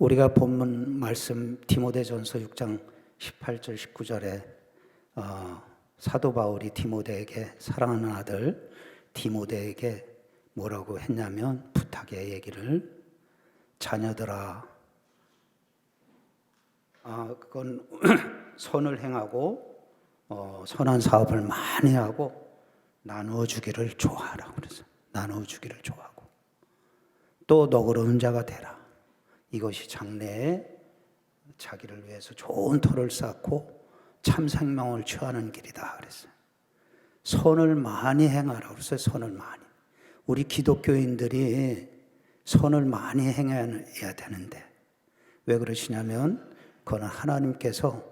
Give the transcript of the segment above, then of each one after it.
우리가 본문 말씀 디모데전서 6장 18절 19절에 사도 바울이 디모데에게 사랑하는 아들 디모데에게 뭐라고 했냐면 부탁의 얘기를 자녀들아 그건 선을 행하고 선한 사업을 많이 하고 나누어 주기를 좋아하라고 그래서 나누어 주기를 좋아하고 또 너그러운 자가 되라. 이것이 장래에 자기를 위해서 좋은 터를 쌓고 참 생명을 취하는 길이다 그랬어요. 선을 많이 행하라고 그랬어요. 선을 많이. 우리 기독교인들이 선을 많이 행해야 되는데 왜 그러시냐면 그건 하나님께서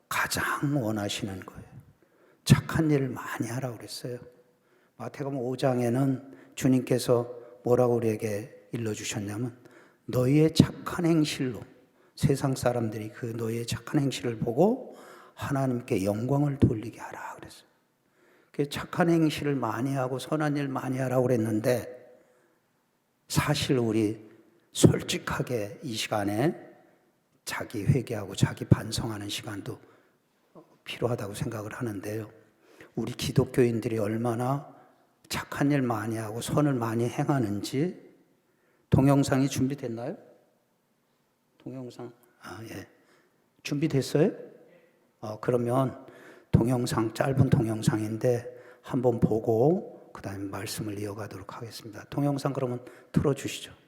가장 원하시는 거예요. 착한 일을 많이 하라고 그랬어요. 마태복음 5장에는 주님께서 뭐라고 우리에게 일러주셨냐면 너희의 착한 행실로 세상 사람들이 그 너희의 착한 행실을 보고 하나님께 영광을 돌리게 하라 그랬어요. 착한 행실을 많이 하고 선한 일 많이 하라고 그랬는데 사실 우리 솔직하게 이 시간에 자기 회개하고 자기 반성하는 시간도 필요하다고 생각을 하는데요. 우리 기독교인들이 얼마나 착한 일 많이 하고 선을 많이 행하는지 동영상이 준비됐나요? 동영상? 예. 준비됐어요? 그러면 동영상, 짧은 동영상인데 한번 보고 그 다음에 말씀을 이어가도록 하겠습니다. 동영상 그러면 틀어주시죠.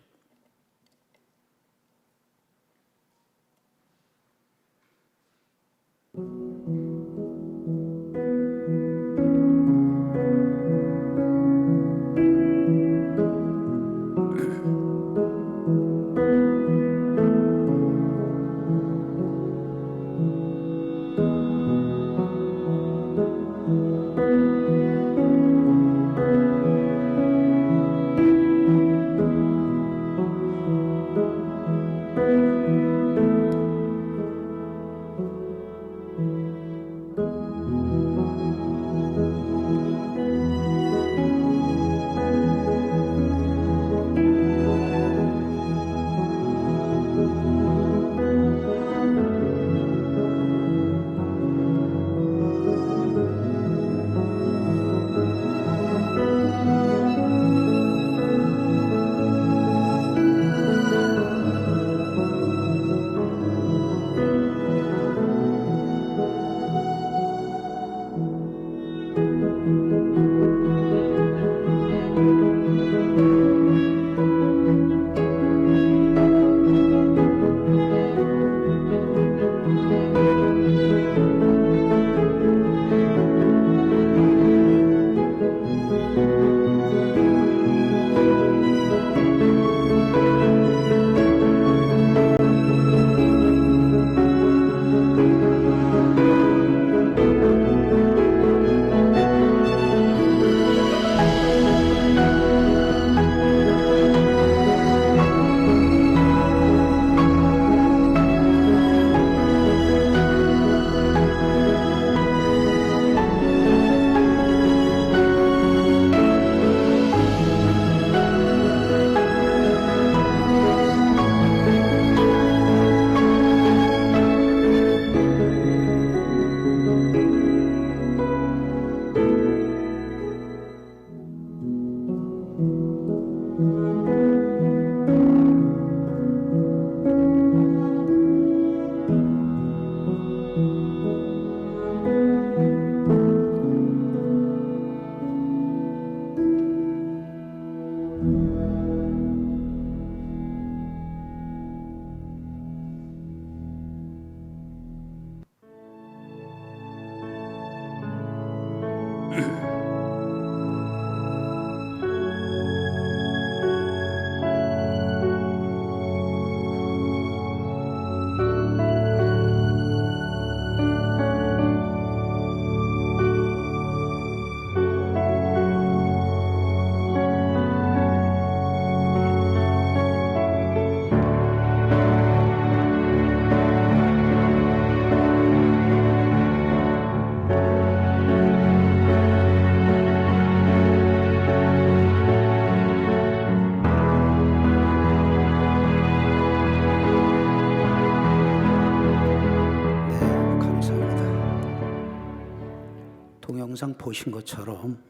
영상 보신 것처럼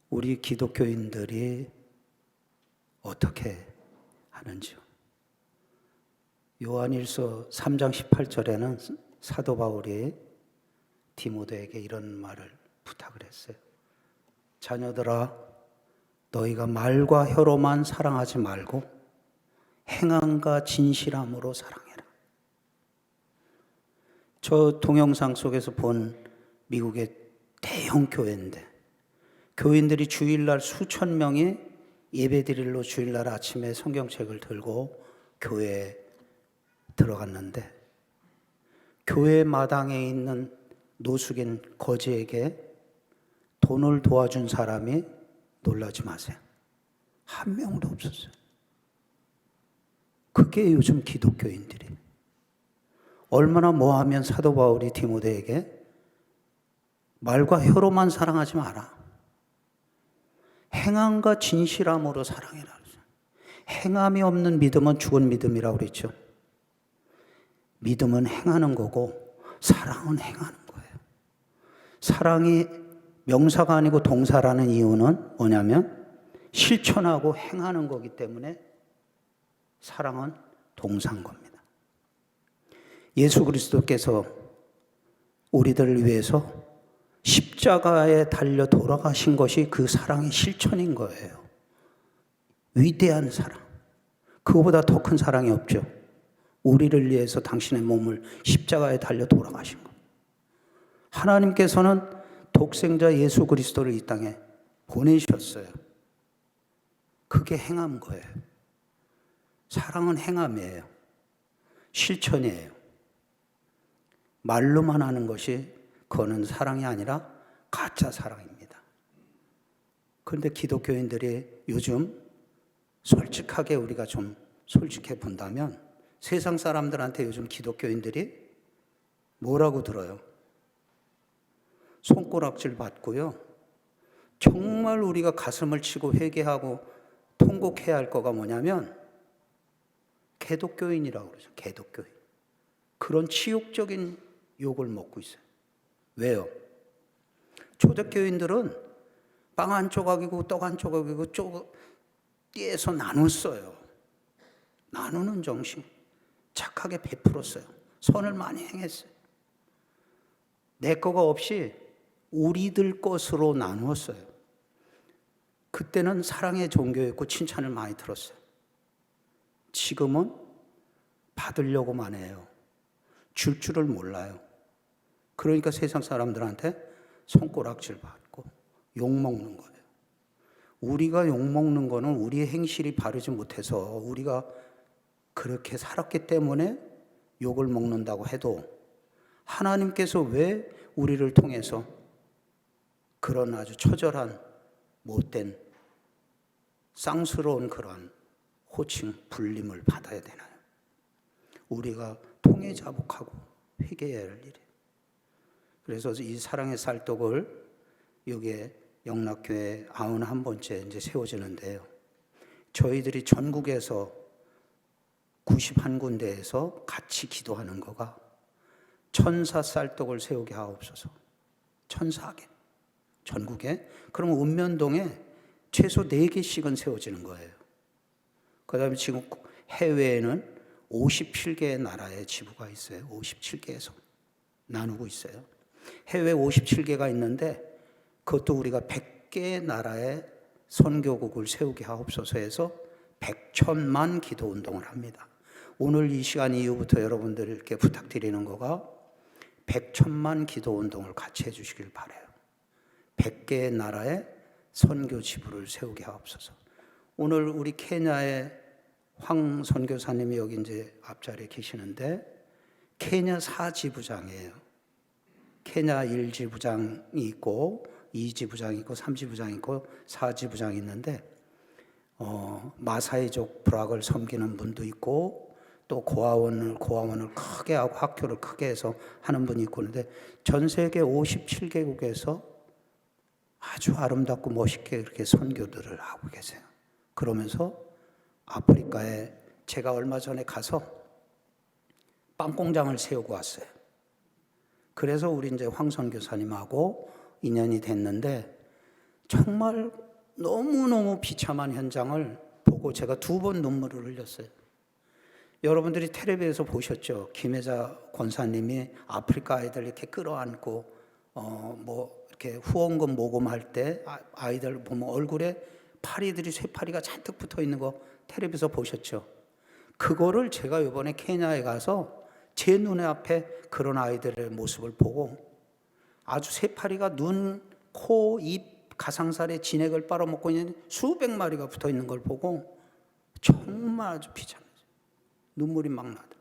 우리 기독교인들이 어떻게 하는지요. 요한일서 3장 18절에는 사도 바울이 디모데에게 이런 말을 부탁을 했어요. 자녀들아, 너희가 말과 혀로만 사랑하지 말고 행함과 진실함으로 사랑해라. 저 동영상 속에서 본 미국의 대형 교회인데 교인들이 주일날 수천 명이 예배드리러 주일날 아침에 성경책을 들고 교회에 들어갔는데 교회 마당에 있는 노숙인 거지에게 돈을 도와준 사람이 놀라지 마세요. 한 명도 없었어요. 그게 요즘 기독교인들이 얼마나 뭐하면 사도 바울이 디모데에게 말과 혀로만 사랑하지 마라. 행함과 진실함으로 사랑해라. 행함이 없는 믿음은 죽은 믿음이라고 그랬죠. 믿음은 행하는 거고 사랑은 행하는 거예요. 사랑이 명사가 아니고 동사라는 이유는 뭐냐면 실천하고 행하는 거기 때문에 사랑은 동사인 겁니다. 예수 그리스도께서 우리들을 위해서 십자가에 달려 돌아가신 것이 그 사랑의 실천인 거예요. 위대한 사랑. 그거보다 더 큰 사랑이 없죠. 우리를 위해서 당신의 몸을 십자가에 달려 돌아가신 것. 하나님께서는 독생자 예수 그리스도를 이 땅에 보내셨어요. 그게 행한 거예요. 사랑은 행함이에요. 실천이에요. 말로만 하는 것이 그거는 사랑이 아니라 가짜 사랑입니다. 그런데 기독교인들이 요즘 솔직하게 우리가 좀 솔직해 본다면 세상 사람들한테 요즘 기독교인들이 뭐라고 들어요? 손가락질 받고요. 정말 우리가 가슴을 치고 회개하고 통곡해야 할 거가 뭐냐면 개독교인이라고 그러죠. 개독교인. 그런 치욕적인 욕을 먹고 있어요. 왜요? 초대교인들은 빵 한 조각이고 떡 한 조각이고 떼서 나눴어요. 나누는 정신. 착하게 베풀었어요. 선을 많이 행했어요. 내 거가 없이 우리들 것으로 나누었어요. 그때는 사랑의 종교였고 칭찬을 많이 들었어요. 지금은 받으려고만 해요. 줄 줄을 몰라요. 그러니까 세상 사람들한테 손가락질 받고 욕먹는 거예요. 우리가 욕먹는 거는 우리의 행실이 바르지 못해서 우리가 그렇게 살았기 때문에 욕을 먹는다고 해도 하나님께서 왜 우리를 통해서 그런 아주 처절한 못된 쌍스러운 그런 호칭, 불림을 받아야 되나요? 우리가 통회자복하고 회개해야 할 일이에요. 그래서 이 사랑의 쌀떡을 여기에 영락교회 91번째 이제 세워지는데요. 저희들이 전국에서 91군데에서 같이 기도하는 거가 천사 쌀떡을 세우게 하옵소서. 천사하게 전국에. 그러면 읍면동에 최소 4개씩은 세워지는 거예요. 그 다음에 지금 해외에는 57개의 나라의 지부가 있어요. 57개에서 나누고 있어요. 해외 57개가 있는데 그것도 우리가 100개의 나라의 선교국을 세우게 하옵소서 해서 100천만 기도 운동을 합니다. 오늘 이 시간 이후부터 여러분들께 부탁드리는 거가 100천만 기도 운동을 같이 해주시길 바라요. 100개의 나라의 선교 지부를 세우게 하옵소서. 오늘 우리 케냐의 황 선교사님이 여기 이제 앞자리에 계시는데 케냐 4지부장이에요. 케냐 1지부장이 있고 2지부장이 있고 3지부장이 있고 4지부장이 있는데 마사이족 부락을 섬기는 분도 있고 또 고아원을 크게 하고 학교를 크게 해서 하는 분이 있고 그런데 전 세계 57개국에서 아주 아름답고 멋있게 그렇게 선교들을 하고 계세요. 그러면서 아프리카에 제가 얼마 전에 가서 빵 공장을 세우고 왔어요. 그래서 우리 이제 황 선교사님하고 2년이 됐는데 정말 너무너무 비참한 현장을 보고 제가 2번 눈물을 흘렸어요. 여러분들이 텔레비에서 보셨죠? 김혜자 권사님이 아프리카 아이들 이렇게 끌어안고 이렇게 후원금 모금할 때 아이들 보면 얼굴에 파리들이 쇠파리가 잔뜩 붙어 있는 거 텔레비에서 보셨죠? 그거를 제가 이번에 케냐에 가서 제 눈에 앞에 그런 아이들의 모습을 보고 아주 쇠파리가 눈, 코, 입, 가상살에 진액을 빨아먹고 있는 수백 마리가 붙어 있는 걸 보고 정말 아주 비참했어요. 눈물이 막 나더라고요.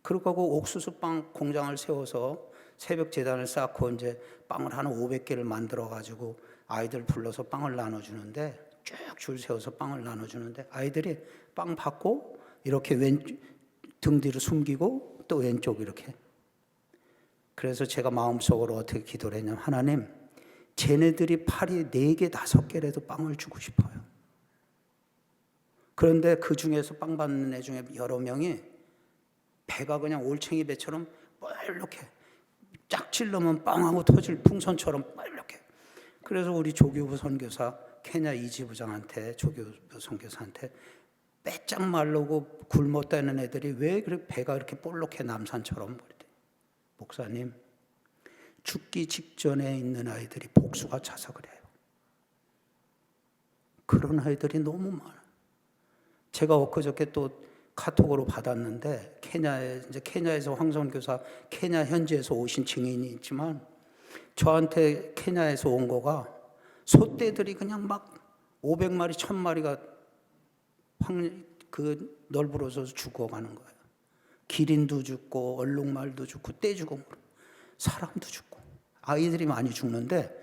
그러고 옥수수빵 공장을 세워서 새벽 재단을 쌓고 이제 빵을 한 500개를 만들어 가지고 아이들 불러서 빵을 나눠주는데 쭉 줄 세워서 빵을 나눠주는데 아이들이 빵 받고 이렇게 등 뒤로 숨기고 또 왼쪽 이렇게. 그래서 제가 마음속으로 어떻게 기도를 했냐면 하나님, 쟤네들이 팔이 4개, 5개라도 빵을 주고 싶어요. 그런데 그 중에서 빵 받는 애 중에 여러 명이 배가 그냥 올챙이 배처럼 이렇게 짝질르면 빵하고 터질 풍선처럼 이렇게. 그래서 우리 조교부 선교사 케냐 이지부장한테 조교부 선교사한테 빼짝 말르고 굶었다는 애들이 왜 그렇게 배가 이렇게 볼록해 남산처럼 그랬대. 목사님, 죽기 직전에 있는 아이들이 복수가 차서 그래요. 그런 아이들이 너무 많아요. 제가 엊그저께 또 카톡으로 받았는데 케냐에서 황선교사 케냐 현지에서 오신 증인이 있지만 저한테 케냐에서 온 거가 소떼들이 그냥 막 500마리, 1000마리가 널브러져서 죽어가는 거예요. 기린도 죽고 얼룩말도 죽고 떼 죽고 사람도 죽고 아이들이 많이 죽는데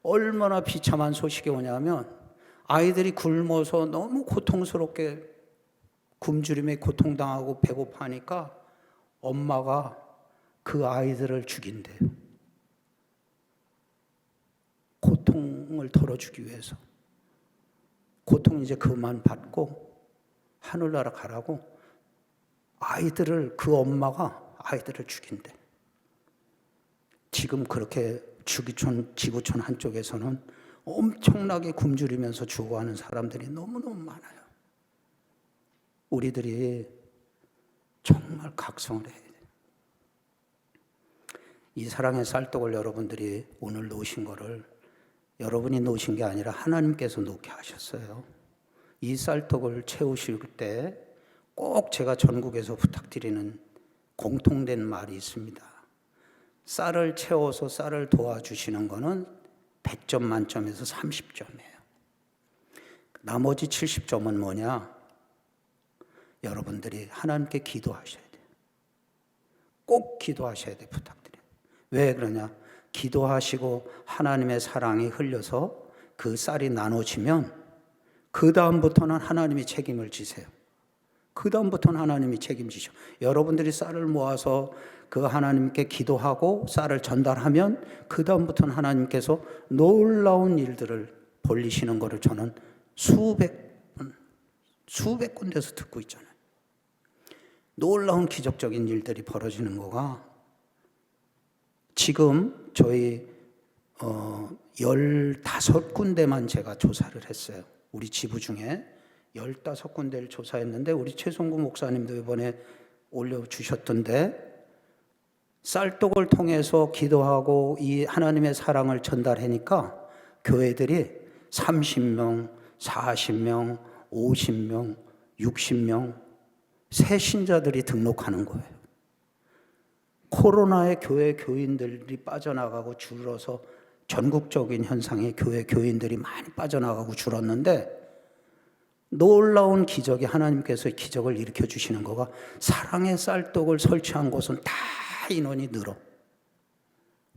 얼마나 비참한 소식이 오냐면 아이들이 굶어서 너무 고통스럽게 굶주림에 고통당하고 배고파하니까 엄마가 그 아이들을 죽인대요. 고통을 덜어주기 위해서. 고통 이제 그만 받고 하늘나라 가라고 그 엄마가 아이들을 죽인대. 지금 그렇게 지구촌 한쪽에서는 엄청나게 굶주리면서 죽어가는 사람들이 너무너무 많아요. 우리들이 정말 각성을 해야 돼요. 이 사랑의 쌀떡을 여러분들이 오늘 놓으신 거를 여러분이 놓으신 게 아니라 하나님께서 놓게 하셨어요. 이 쌀떡을 채우실 때 꼭 제가 전국에서 부탁드리는 공통된 말이 있습니다. 쌀을 채워서 쌀을 도와주시는 거는 100점 만점에서 30점이에요. 나머지 70점은 뭐냐? 여러분들이 하나님께 기도하셔야 돼요. 꼭 기도하셔야 돼요. 부탁드려요. 왜 그러냐? 기도하시고 하나님의 사랑이 흘려서 그 쌀이 나눠지면 그 다음부터는 하나님이 책임을 지세요. 그 다음부터는 하나님이 책임지셔. 여러분들이 쌀을 모아서 그 하나님께 기도하고 쌀을 전달하면 그 다음부터는 하나님께서 놀라운 일들을 벌리시는 것을 저는 수백 군데서 듣고 있잖아요. 놀라운 기적적인 일들이 벌어지는 거가 지금 저희 15군데만 제가 조사를 했어요. 우리 지부 중에 15군데를 조사했는데 우리 최성구 목사님도 이번에 올려주셨던데 쌀떡을 통해서 기도하고 이 하나님의 사랑을 전달하니까 교회들이 30명, 40명, 50명, 60명 새 신자들이 등록하는 거예요. 코로나에 교회 교인들이 빠져나가고 줄어서 전국적인 현상에 교회 교인들이 많이 빠져나가고 줄었는데 놀라운 기적이 하나님께서 기적을 일으켜 주시는 거가 사랑의 쌀떡을 설치한 곳은 다 인원이 늘어.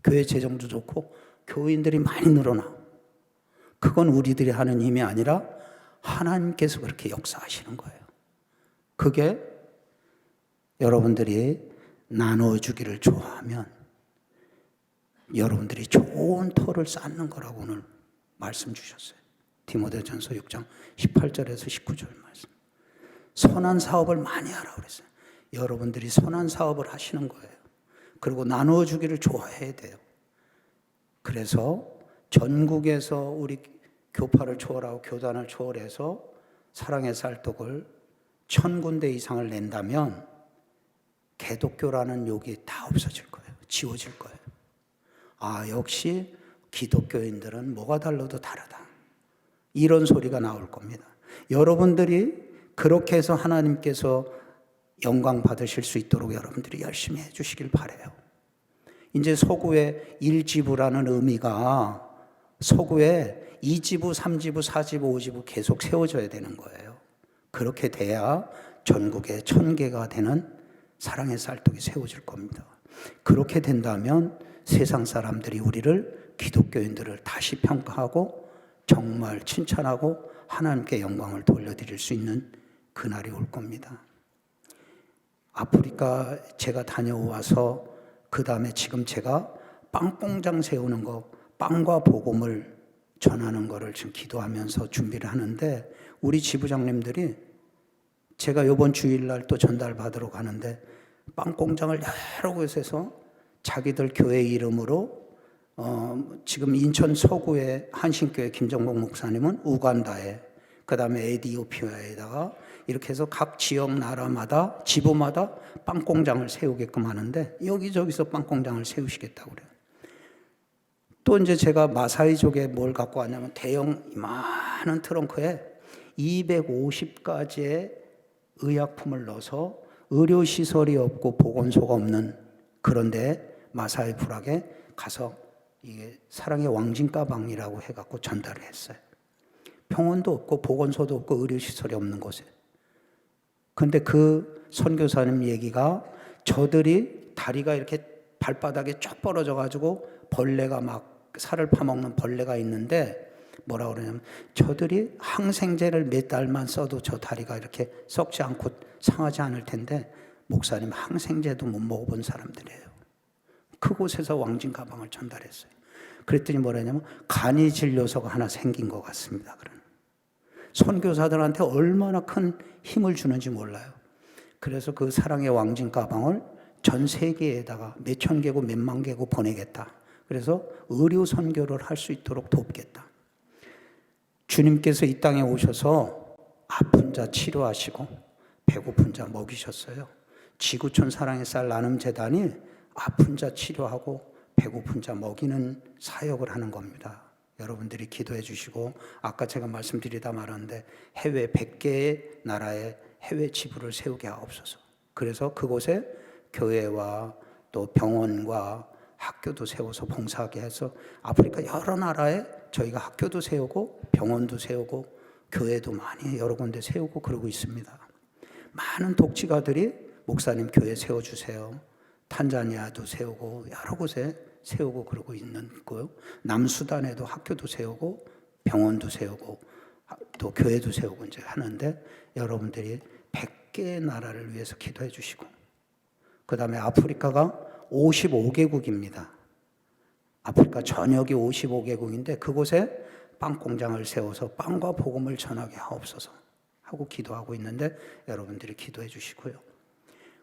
교회 재정도 좋고 교인들이 많이 늘어나. 그건 우리들이 하는 힘이 아니라 하나님께서 그렇게 역사하시는 거예요. 그게 여러분들이 나눠주기를 좋아하면 여러분들이 좋은 터를 쌓는 거라고 오늘 말씀 주셨어요. 디모데전서 6장 18절에서 19절 말씀. 선한 사업을 많이 하라고 그랬어요. 여러분들이 선한 사업을 하시는 거예요. 그리고 나눠주기를 좋아해야 돼요. 그래서 전국에서 우리 교파를 초월하고 교단을 초월해서 사랑의 쌀떡을 1000군데 이상을 낸다면 개독교라는 욕이 다 없어질 거예요. 지워질 거예요. 아, 역시 기독교인들은 뭐가 달라도 다르다. 이런 소리가 나올 겁니다. 여러분들이 그렇게 해서 하나님께서 영광 받으실 수 있도록 여러분들이 열심히 해주시길 바라요. 이제 서구의 1지부라는 의미가 서구에 2지부, 3지부, 4지부, 5지부 계속 세워져야 되는 거예요. 그렇게 돼야 전국에 1000개가 되는 사랑의 쌀떡이 세워질 겁니다. 그렇게 된다면 세상 사람들이 우리를 기독교인들을 다시 평가하고 정말 칭찬하고 하나님께 영광을 돌려드릴 수 있는 그날이 올 겁니다. 아프리카 제가 다녀와서 그 다음에 지금 제가 빵 공장 세우는 거, 빵과 복음을 전하는 거를 지금 기도하면서 준비를 하는데 우리 지부장님들이 제가 이번 주일날 또 전달 받으러 가는데 빵 공장을 여러 곳에서 자기들 교회 이름으로 지금 인천 서구의 한신교회 김정복 목사님은 우간다에, 그 다음에 에티오피아에다가 이렇게 해서 각 지역 나라마다 지부마다 빵 공장을 세우게끔 하는데 여기저기서 빵 공장을 세우시겠다고 그래요. 또 이제 제가 마사이족에 뭘 갖고 왔냐면 대형 많은 트렁크에 250가지의 의약품을 넣어서 의료시설이 없고 보건소가 없는 그런데 마사이 부락에 가서 이게 사랑의 왕진 가방이라고 해갖고 전달을 했어요. 병원도 없고 보건소도 없고 의료시설이 없는 곳에. 근데 그 선교사님 얘기가 저들이 다리가 이렇게 발바닥에 쫙 벌어져가지고 벌레가 막 살을 파먹는 벌레가 있는데 뭐라 그러냐면 저들이 항생제를 몇 달만 써도 저 다리가 이렇게 썩지 않고 상하지 않을 텐데 목사님 항생제도 못 먹어본 사람들이에요. 그곳에서 왕진 가방을 전달했어요. 그랬더니 뭐라냐면 간이 진료소가 하나 생긴 것 같습니다. 그런 선교사들한테 얼마나 큰 힘을 주는지 몰라요. 그래서 그 사랑의 왕진 가방을 전 세계에다가 몇천 개국 몇만 개국 보내겠다. 그래서 의료 선교를 할 수 있도록 돕겠다. 주님께서 이 땅에 오셔서 아픈 자 치료하시고 배고픈 자 먹이셨어요. 지구촌 사랑의 쌀 나눔 재단이 아픈 자 치료하고 배고픈 자 먹이는 사역을 하는 겁니다. 여러분들이 기도해 주시고 아까 제가 말씀드리다 말았는데 해외 100개의 나라에 해외 지부를 세우게 하옵소서. 그래서 그곳에 교회와 또 병원과 학교도 세워서 봉사하게 해서 아프리카 여러 나라에 저희가 학교도 세우고 병원도 세우고 교회도 많이 여러 군데 세우고 그러고 있습니다. 많은 독지가들이 목사님 교회 세워주세요. 탄자니아도 세우고 여러 곳에 세우고 그러고 있는 거요. 남수단에도 학교도 세우고 병원도 세우고 또 교회도 세우고 이제 하는데 여러분들이 100개의 나라를 위해서 기도해 주시고 그 다음에 아프리카가 55개국입니다. 아프리카 전역이 55개국인데 그곳에 빵 공장을 세워서 빵과 복음을 전하게 하옵소서 하고 기도하고 있는데 여러분들이 기도해 주시고요.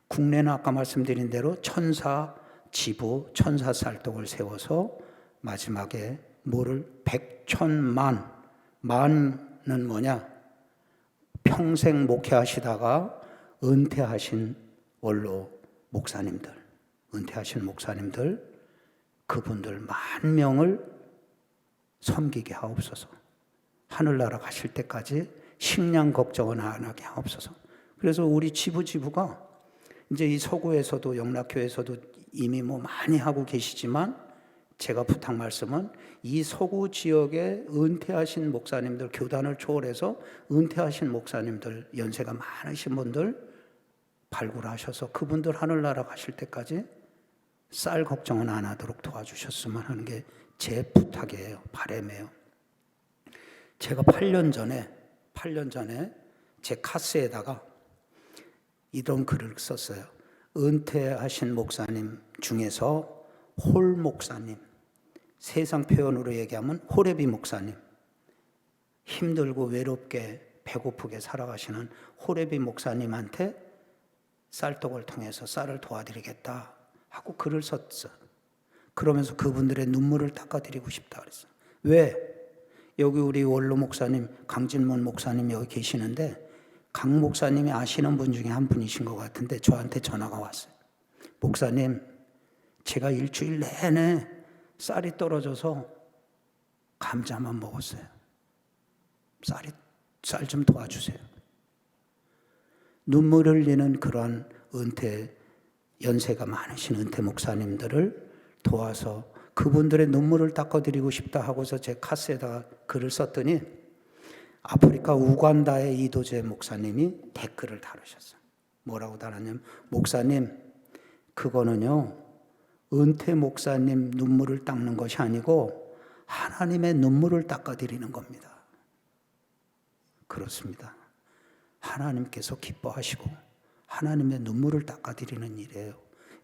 국내는 아까 말씀드린 대로 천사 지부, 천사 쌀떡을 세워서 마지막에 뭐를 백천만, 만은 뭐냐? 평생 목회하시다가 은퇴하신 원로 목사님들, 은퇴하신 목사님들, 그분들 10,000명을 섬기게 하옵소서. 하늘나라 가실 때까지 식량 걱정은 안 하게 하옵소서. 그래서 우리 지부가 이제 이 서구에서도 영락교에서도 이미 뭐 많이 하고 계시지만 제가 부탁 말씀은 이 서구 지역에 은퇴하신 목사님들, 교단을 초월해서 은퇴하신 목사님들, 연세가 많으신 분들 발굴하셔서 그분들 하늘나라 가실 때까지 쌀 걱정은 안 하도록 도와주셨으면 하는 게 제 부탁이에요. 바람이에요. 제가 8년 전에 제 카스에다가 이런 글을 썼어요. 은퇴하신 목사님 중에서 홀 목사님, 세상 표현으로 얘기하면 호레비 목사님, 힘들고 외롭게 배고프게 살아가시는 호레비 목사님한테 쌀떡을 통해서 쌀을 도와드리겠다 하고 글을 썼어. 그러면서 그분들의 눈물을 닦아드리고 싶다 그랬어요. 왜? 여기 우리 원로 목사님, 강진문 목사님 여기 계시는데 강 목사님이 아시는 분 중에 한 분이신 것 같은데 저한테 전화가 왔어요. 목사님, 제가 일주일 내내 쌀이 떨어져서 감자만 먹었어요. 쌀 좀 도와주세요. 눈물 흘리는 그러한 연세가 많으신 은퇴 목사님들을 도와서 그분들의 눈물을 닦아드리고 싶다 하고서 제 카스에다가 글을 썼더니 아프리카 우간다의 이도재 목사님이 댓글을 달으셨어요. 뭐라고 달았냐면, 목사님, 그거는요 은퇴 목사님 눈물을 닦는 것이 아니고 하나님의 눈물을 닦아드리는 겁니다. 그렇습니다. 하나님께서 기뻐하시고 하나님의 눈물을 닦아드리는 일이에요.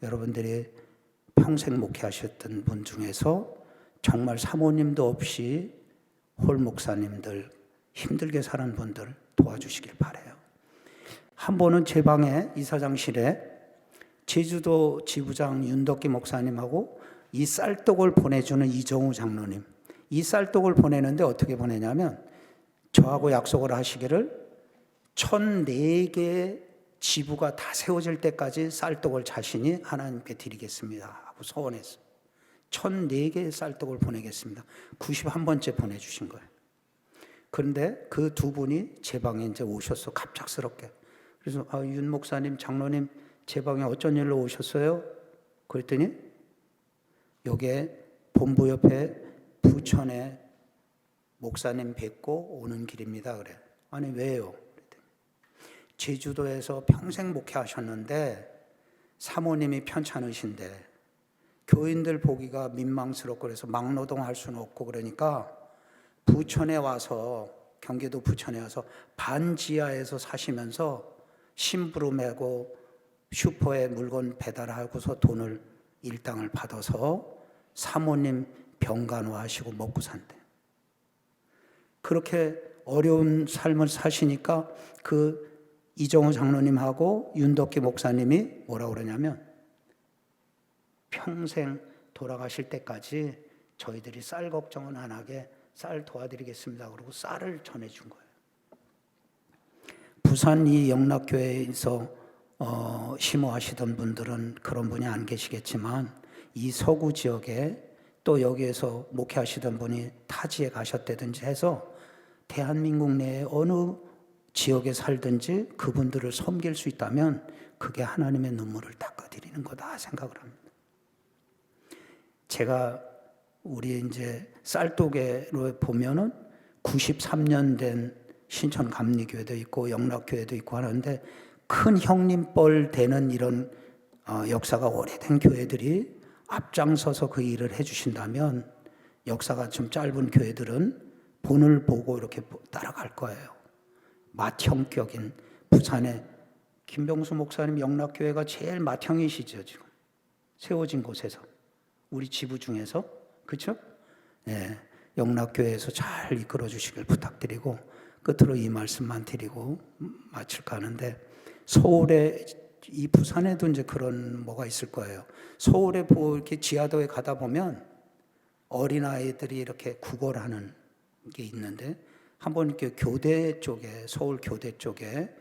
여러분들이 평생 목회하셨던 분 중에서 정말 사모님도 없이 홀 목사님들 힘들게 사는 분들 도와주시길 바라요. 한 번은 제 방에 이사장실에 제주도 지부장 윤덕기 목사님하고 이 쌀떡을 보내주는 이정우 장로님, 이 쌀떡을 보내는데 어떻게 보내냐면 저하고 약속을 하시기를 1004개의 지부가 다 세워질 때까지 쌀떡을 자신이 하나님께 드리겠습니다 하고 서원했어요. 1004개의 쌀떡을 보내겠습니다. 91번째 보내주신 거예요. 그런데 그 두 분이 제 방에 이제 오셨어, 갑작스럽게. 그래서 윤 목사님, 장로님 제 방에 어쩐 일로 오셨어요? 그랬더니 여기에 본부 옆에 부천에 목사님 뵙고 오는 길입니다. 그래. 아니 왜요? 그랬더니 제주도에서 평생 목회하셨는데 사모님이 편찮으신데 교인들 보기가 민망스럽고 그래서 막노동할 수는 없고 그러니까 부천에 와서, 경기도 부천에 와서 반지하에서 사시면서 심부름하고 슈퍼에 물건 배달하고서 돈을 일당을 받아서 사모님 병간호하시고 먹고 산대. 그렇게 어려운 삶을 사시니까 그 이정우 장로님하고 윤덕기 목사님이 뭐라고 그러냐면 평생 돌아가실 때까지 저희들이 쌀 걱정은 안 하게 쌀 도와드리겠습니다. 그러고 쌀을 전해준 거예요. 부산 이 영락교회에서 심호하시던 분들은 그런 분이 안 계시겠지만 이 서구 지역에 또 여기에서 목회하시던 분이 타지에 가셨다든지 해서 대한민국 내에 어느 지역에 살든지 그분들을 섬길 수 있다면 그게 하나님의 눈물을 닦아드리는 거다 생각을 합니다. 제가 우리 이제 쌀도계로 보면은 93년 된 신천 감리교회도 있고 영락교회도 있고 하는데 큰 형님뻘 되는 이런 역사가 오래된 교회들이 앞장서서 그 일을 해주신다면 역사가 좀 짧은 교회들은 본을 보고 이렇게 따라갈 거예요. 맏형격인 부산의 김병수 목사님 영락교회가 제일 맏형이시죠 지금 세워진 곳에서 우리 지부 중에서 그렇죠? 네, 영락교회에서 잘 이끌어 주시길 부탁드리고 끝으로 이 말씀만 드리고 마칠까 하는데 서울에 이 부산에도 이제 그런 뭐가 있을 거예요. 서울에 이렇게 지하도에 가다 보면 어린아이들이 이렇게 구걸하는 게 있는데 한번 이렇게 교대 쪽에 서울 교대 쪽에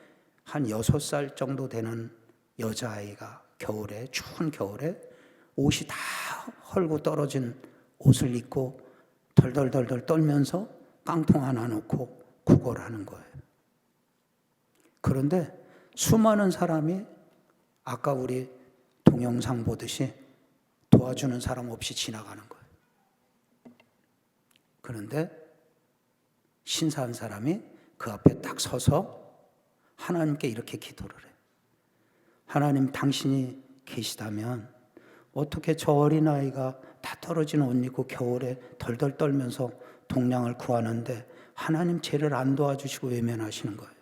한 6살 정도 되는 여자아이가 겨울에 추운 겨울에 옷이 다 헐고 떨어진 옷을 입고 덜덜덜덜 떨면서 깡통 하나 놓고 구걸하는 거예요. 그런데 수많은 사람이 아까 우리 동영상 보듯이 도와주는 사람 없이 지나가는 거예요. 그런데 신사한 사람이 그 앞에 딱 서서 하나님께 이렇게 기도를 해요. 하나님, 당신이 계시다면 어떻게 저 어린아이가 다 떨어진 옷 입고 겨울에 덜덜 떨면서 동량을 구하는데 하나님 쟤를 안 도와주시고 외면하시는 거예요.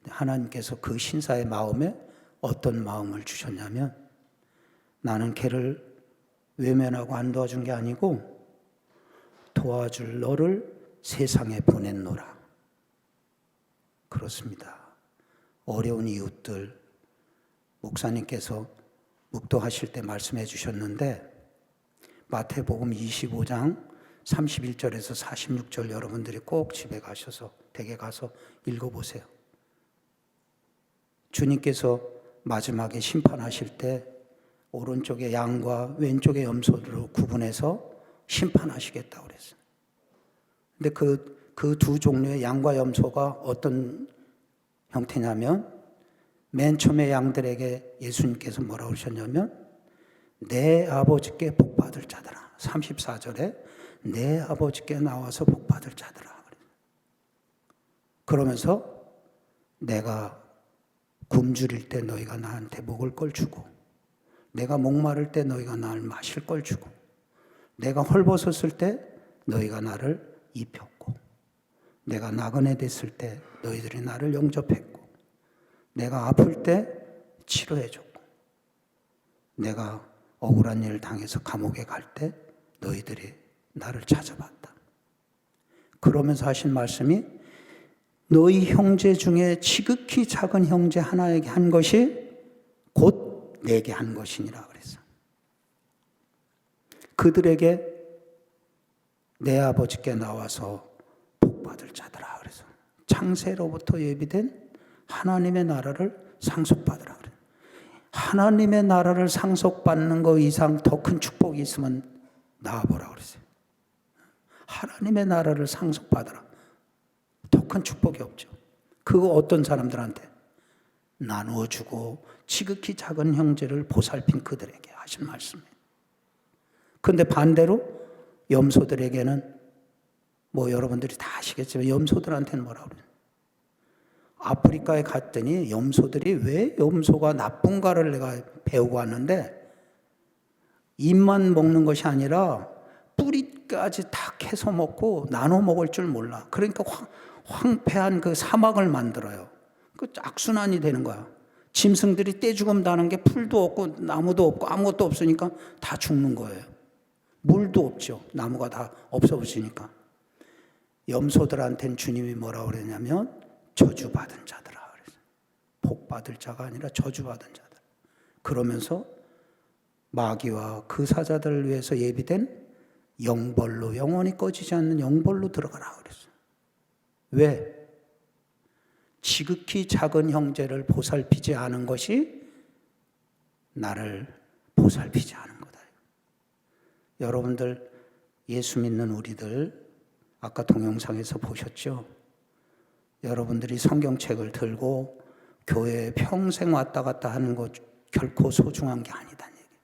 하나님께서 그 신사의 마음에 어떤 마음을 주셨냐면 나는 걔를 외면하고 안 도와준 게 아니고 도와줄 너를 세상에 보냈노라. 그렇습니다. 어려운 이웃들, 목사님께서 묵도하실 때 말씀해 주셨는데 마태복음 25장 31절에서 46절 여러분들이 꼭 집에 가셔서 댁에 가서 읽어보세요. 주님께서 마지막에 심판하실 때 오른쪽의 양과 왼쪽의 염소들을 구분해서 심판하시겠다고 그랬어요. 근데 그 두 종류의 양과 염소가 어떤 형태냐면 맨 처음에 양들에게 예수님께서 뭐라고 그러셨냐면 내 아버지께 복받을 자들아. 34절에 내 아버지께 나와서 복받을 자들아. 그러면서 내가 굶주릴 때 너희가 나한테 먹을 걸 주고 내가 목마를 때 너희가 나를 마실 걸 주고 내가 헐벗었을 때 너희가 나를 입혔고 내가 나그네 됐을 때 너희들이 나를 영접했고 내가 아플 때 치료해줬고 내가 억울한 일을 당해서 감옥에 갈 때 너희들이 나를 찾아봤다. 그러면서 하신 말씀이 너희 형제 중에 지극히 작은 형제 하나에게 한 것이 곧 내게 한 것이니라 그랬어. 그들에게 내 아버지께 나와서 복받을 자들아 그래서 창세로부터 예비된 하나님의 나라를 상속받으라 그래. 하나님의 나라를 상속받는 것 이상 더 큰 축복이 있으면 나와보라 그랬어요. 하나님의 나라를 상속받으라. 더 큰 축복이 없죠. 그거 어떤 사람들한테? 나누어 주고 지극히 작은 형제를 보살핀 그들에게 하신 말씀이에요. 그런데 반대로 염소들에게는 뭐 여러분들이 다 아시겠지만 염소들한테는 뭐라고 그래요? 아프리카에 갔더니 염소들이 왜 염소가 나쁜가를 내가 배우고 왔는데 잎만 먹는 것이 아니라 뿌리까지 다 캐서 먹고 나눠 먹을 줄 몰라. 그러니까 황폐한 그 사막을 만들어요. 그 악순환이 되는 거야. 짐승들이 떼죽음 다는 게 풀도 없고 나무도 없고 아무것도 없으니까 다 죽는 거예요. 물도 없죠. 나무가 다 없어지니까. 염소들한테는 주님이 뭐라고 그랬냐면 저주받은 자들아 그랬어요. 복받을 자가 아니라 저주받은 자들. 그러면서 마귀와 그 사자들을 위해서 예비된 영벌로 영원히 꺼지지 않는 영벌로 들어가라 그랬어요. 왜? 지극히 작은 형제를 보살피지 않은 것이 나를 보살피지 않은 거다. 여러분들 예수 믿는 우리들 아까 동영상에서 보셨죠? 여러분들이 성경책을 들고 교회에 평생 왔다 갔다 하는 것 결코 소중한 게 아니다는 얘기예요.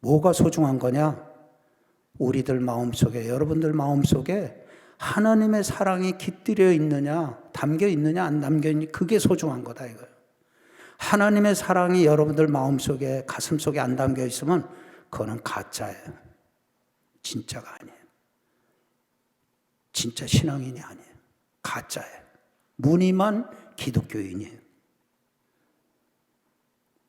뭐가 소중한 거냐? 우리들 마음속에, 여러분들 마음속에 하나님의 사랑이 깃들여 있느냐, 담겨 있느냐, 안 담겨 있느냐, 그게 소중한 거다 이거예요. 하나님의 사랑이 여러분들 마음속에, 가슴속에 안 담겨 있으면 그거는 가짜예요. 진짜가 아니에요. 진짜 신앙인이 아니에요. 가짜예요. 무늬만 기독교인이에요.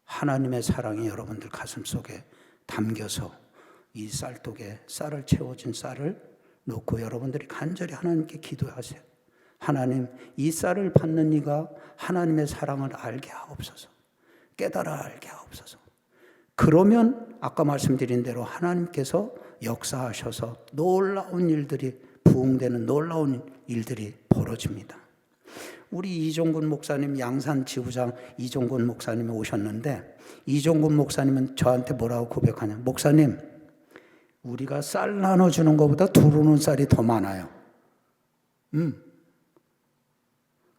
하나님의 사랑이 여러분들 가슴속에 담겨서 이 쌀독에 쌀을 채워진 쌀을 놓고 여러분들이 간절히 하나님께 기도하세요. 하나님, 이 쌀을 받는 이가 하나님의 사랑을 알게 하옵소서. 깨달아 알게 하옵소서. 그러면 아까 말씀드린 대로 하나님께서 역사하셔서 놀라운 일들이, 부흥되는 놀라운 일들이 벌어집니다. 우리 이종근 목사님, 양산 지부장 이종근 목사님이 오셨는데 이종근 목사님은 저한테 뭐라고 고백하냐? 목사님, 우리가 쌀 나눠주는 것보다 두루는 쌀이 더 많아요.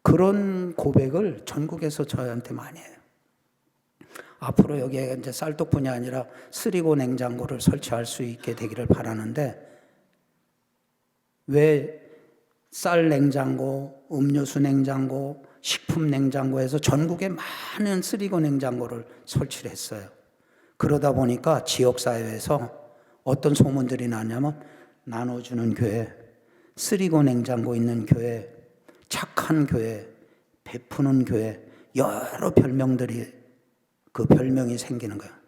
그런 고백을 전국에서 저한테 많이 해요. 앞으로 여기에 이제 쌀떡뿐이 아니라 쓰리고 냉장고를 설치할 수 있게 되기를 바라는데, 왜 쌀 냉장고, 음료수 냉장고, 식품 냉장고에서 전국에 많은 쓰리고 냉장고를 설치를 했어요. 그러다 보니까 지역사회에서 어떤 소문들이 나냐면 나눠주는 교회, 쓰리고 냉장고 있는 교회, 착한 교회, 베푸는 교회, 여러 별명들이, 그 별명이 생기는 거야.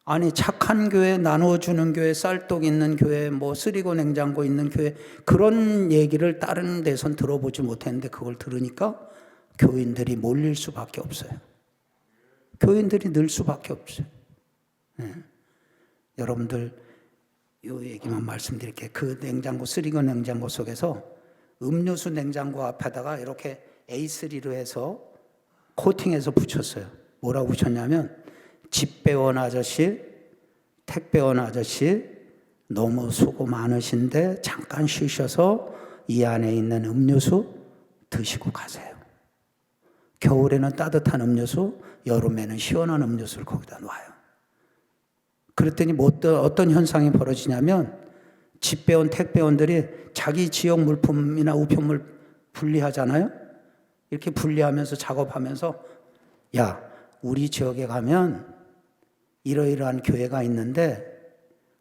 아니, 착한 교회, 나눠주는 교회, 쌀떡 있는 교회, 뭐 쓰리고 냉장고 있는 교회, 그런 얘기를 다른 데선 들어보지 못했는데 그걸 들으니까 교인들이 몰릴 수밖에 없어요. 교인들이 늘 수밖에 없어요. 예. 여러분들 요 얘기만 말씀드릴게요. 그 냉장고, 쓰리건 냉장고 속에서 음료수 냉장고 앞에다가 이렇게 A3로 해서 코팅해서 붙였어요. 뭐라고 붙였냐면, 집배원 아저씨, 택배원 아저씨, 너무 수고 많으신데 잠깐 쉬셔서 이 안에 있는 음료수 드시고 가세요. 겨울에는 따뜻한 음료수, 여름에는 시원한 음료수를 거기다 놔요. 그랬더니 어떤 현상이 벌어지냐면, 집배원, 택배원들이 자기 지역 물품이나 우편물 분리하잖아요. 이렇게 분리하면서 작업하면서, 야, 우리 지역에 가면 이러이러한 교회가 있는데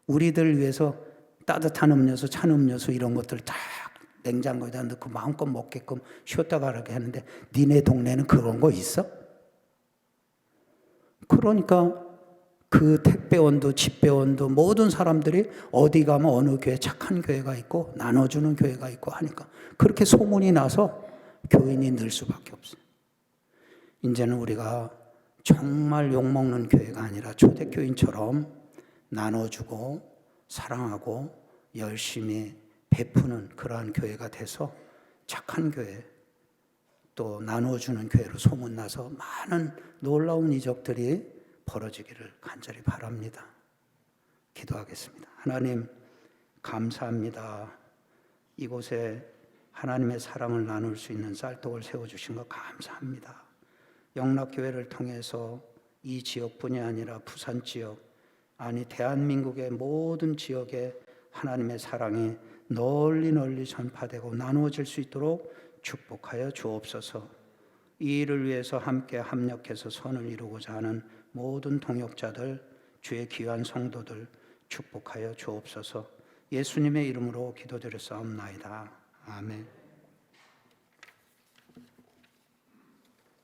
우리들 위해서 따뜻한 음료수, 찬 음료수 이런 것들 다 냉장고에다 넣고 마음껏 먹게끔 쉬었다 가라게 하는데 니네 동네는 그런 거 있어? 그러니까 그 택배원도 집배원도 모든 사람들이 어디 가면 어느 교회 착한 교회가 있고 나눠주는 교회가 있고 하니까 그렇게 소문이 나서 교인이 늘 수밖에 없어요. 이제는 우리가 정말 욕먹는 교회가 아니라 초대교인처럼 나눠주고 사랑하고 열심히 베푸는 그러한 교회가 돼서 착한 교회, 또 나눠주는 교회로 소문나서 많은 놀라운 이적들이 벌어지기를 간절히 바랍니다. 기도하겠습니다. 하나님, 감사합니다. 이곳에 하나님의 사랑을 나눌 수 있는 쌀떡을 세워주신 것 감사합니다. 영락교회를 통해서 이 지역뿐이 아니라 부산 지역, 아니 대한민국의 모든 지역에 하나님의 사랑이 널리 널리 전파되고 나누어질 수 있도록 축복하여 주옵소서. 이 일을 위해서 함께 합력해서 선을 이루고자 하는 모든 동역자들, 주의 귀한 성도들 축복하여 주옵소서. 예수님의 이름으로 기도드렸사옵나이다. 아멘.